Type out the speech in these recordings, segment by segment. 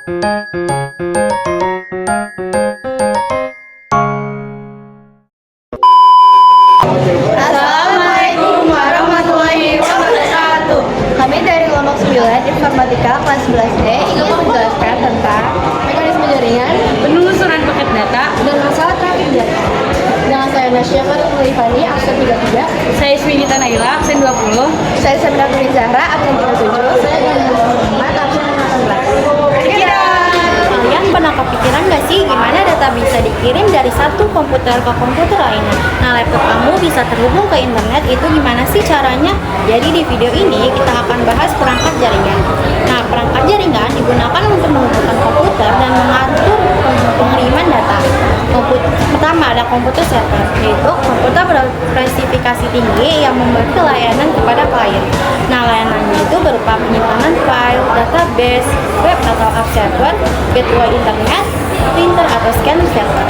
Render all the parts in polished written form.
Assalamualaikum warahmatullahi wabarakatuh. Kami dari kelompok 9 Informatika kelas 11D ingin menjelaskan tentang mekanisme jaringan, penelusuran paket data, dan masalah traffic data. Dengan saya Nasya Fatul Ifani, absen 33. saya Swinita Naila, absen 20. Saya Sabna Nuri Zahra, absen 37. Saya Daniel Muhammad, absen 18. Kalian pernah kepikiran gak sih gimana data bisa dikirim dari satu komputer ke komputer lainnya? Nah, laptop kamu bisa terhubung ke internet, itu gimana sih caranya? Jadi di video ini kita akan bahas perangkat jaringan. Nah, perangkat jaringan digunakan untuk menghubungkan komputer dan mengatur pengiriman data. Pertama ada komputer server, yaitu komputer berspesifikasi tinggi yang memberi layanan kepada klien. Nah, layanannya itu berupa penyimpanan file, database, web atau app server, gateway internet, printer atau scanner server.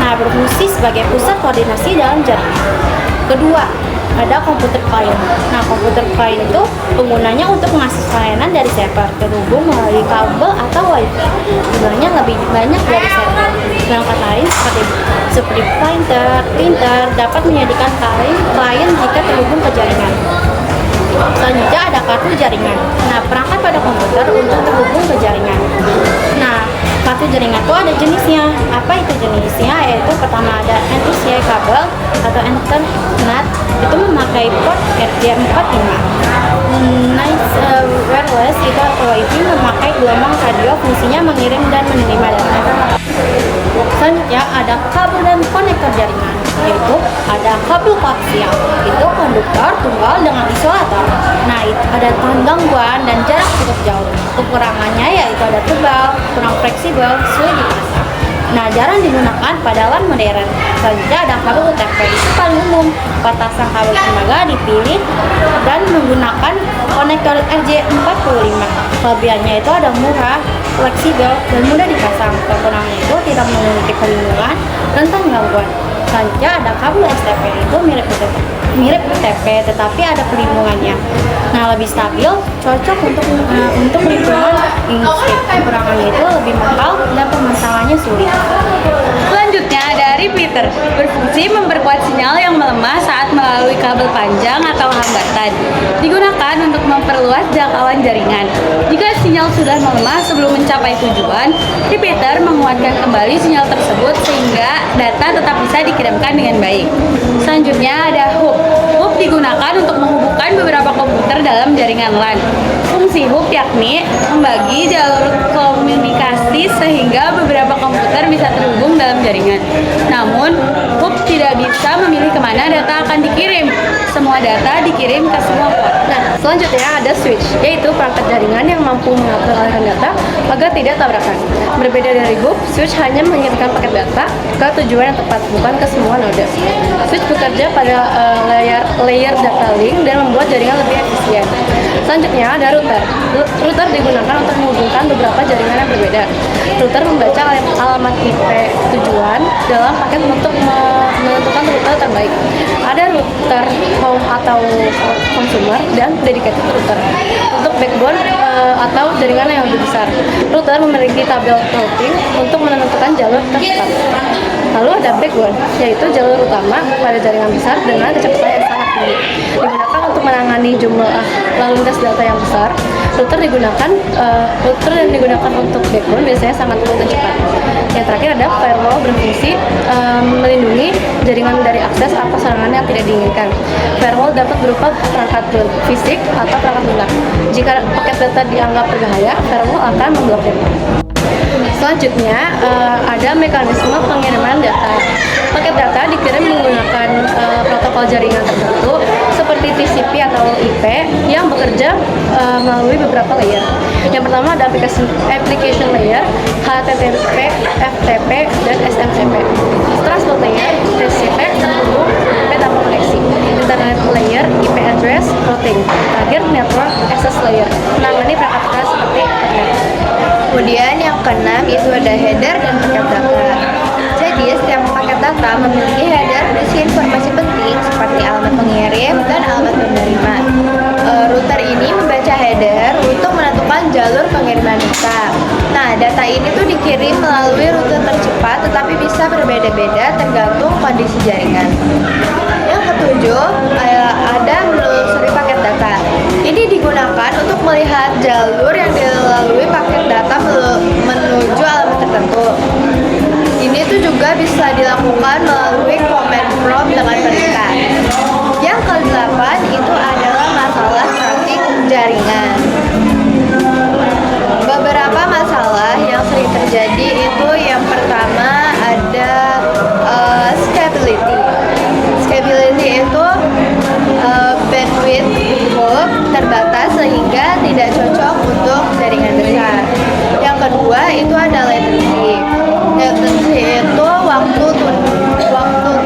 Nah, berfungsi sebagai pusat koordinasi dalam jaringan. Kedua, ada komputer client. Nah, komputer client itu penggunanya untuk mengakses layanan dari server terhubung melalui kabel atau wifi. Jumlahnya lebih banyak dari server. Perangkat lain seperti printer dapat menjadikan klien jika terhubung ke jaringan. Selanjutnya ada kartu jaringan. Nah, perangkat pada komputer untuk terhubung ke jaringan. Nah, kartu jaringan itu ada jenisnya. Apa itu jenisnya? Yaitu pertama ada NTCA kabel atau Ethernet, itu memakai port RJ45. Wireless itu atau WiFi memakai gelombang radio, fungsinya mengirim dan menerima data. Selanjutnya ada kabel dan konektor jaringan, yaitu ada kabel koaksial, itu konduktor tunggal dengan isolator. Nah, itu ada tahan gangguan dan jarak cukup jauh. Kekurangannya yaitu ada tebal, kurang fleksibel, sulit dipasang. Nah, jarang digunakan pada LAN modern. Selanjutnya ada kabel UTP, itu paling umum. Petasan kabel tembaga dipilih dan menggunakan konektor RJ45. Kelebihannya itu ada murah, fleksibel, dan mudah dipasang. Kekurangannya itu tidak memiliki perlindungan, rentan gangguan. Selanjutnya ada kabel STP, itu mirip UTP tetapi ada perlindungannya. Nah, lebih stabil, cocok untuk lingkungan industri. Kekurangannya itu lebih mahal dan pemasangannya sulit. Selanjutnya ada repeater, berfungsi memperkuat sinyal yang melemah saat melalui kabel panjang atau hambatan. Digunakan untuk memperluas jangkauan jaringan. Jika sinyal sudah melemah sebelum mencapai tujuan, repeater menguatkan kembali sinyal tersebut sehingga data tetap bisa dikirimkan dengan baik. Selanjutnya ada hub. Hub digunakan untuk menghubungkan beberapa komputer dalam jaringan LAN. Fungsi hub yakni membagi jalur komunikasi sehingga beberapa komputer bisa terhubung dalam jaringan. Namun, hub tidak bisa memilih kemana data akan dikirim. Semua data dikirim ke semua port. Nah, selanjutnya ada switch, yaitu perangkat jaringan yang mampu mengatur aliran data agar tidak tabrakan. Berbeda dari hub, switch hanya mengirimkan paket data ke tujuan yang tepat, bukan ke semua node. Switch bekerja pada layer data link dan membuat jaringan lebih efisien. Selanjutnya ada router. Router digunakan untuk menghubungkan beberapa jaringan yang berbeda. Router membaca alamat IP tujuan dalam paket untuk menentukan rute terbaik. Ada router home atau consumer dan dedicated router. Untuk backbone atau jaringan yang lebih besar, router memiliki tabel routing untuk menentukan jalur tercepat. Lalu ada backbone, yaitu jalur utama pada jaringan besar dengan kecepatan yang sangat tinggi. Digunakan untuk menangani jumlah lalu lintas data yang besar. Router yang digunakan untuk backbone biasanya sangat kuat dan cepat. Yang terakhir ada firewall, berfungsi melindungi jaringan dari akses atau serangan yang tidak diinginkan. Firewall dapat berupa perangkat fisik atau perangkat lunak. Jika paket data dianggap berbahaya, firewall akan memblokirnya. Selanjutnya ada mekanisme pengiriman data. Paket data dikirim menggunakan protokol jaringan tertentu seperti TCP atau IP yang bekerja melalui beberapa layer. Yang pertama ada application layer, HTTP, FTP, dan SMTP. Transport layer, TCP, terhubung, IP tanpa koneksi. Internet layer, IP address, routing. Terakhir network access layer, menangani perangkat seperti internet. Kemudian yang keenam itu ada header dan paket data. Jadi setiap paket data memiliki header berisi informasi penting seperti alamat pengirim dan alamat penerima. Router ini membaca header untuk menentukan jalur pengiriman data. Nah, dan data ini tuh dikirim melalui rute tercepat, tetapi bisa berbeda-beda tergantung kondisi jaringan. Yang ketujuh, ada menelusuri paket data. Ini digunakan untuk melihat jalur yang dilalui paket data menuju alamat tertentu. Ini tuh juga bisa dilakukan melalui command prompt dengan perintah. Yang ke-8 itu adalah masalah trafik jaringan. Beberapa masalah yang sering terjadi itu yang pertama ada scalability. Scalability itu bandwidth hub terbatas sehingga tidak cocok untuk jaringan besar. Yang kedua itu ada latency. Latency itu waktu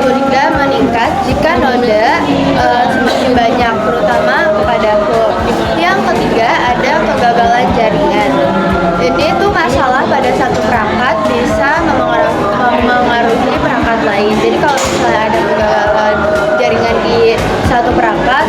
tunda meningkat jika node semakin banyak, terutama pada hub. Yang ketiga ada kegagalan jaringan. Ini tuh masalah pada satu perangkat bisa memengaruhi perangkat lain. Jadi kalau misalnya ada kegagalan jaringan di satu perangkat,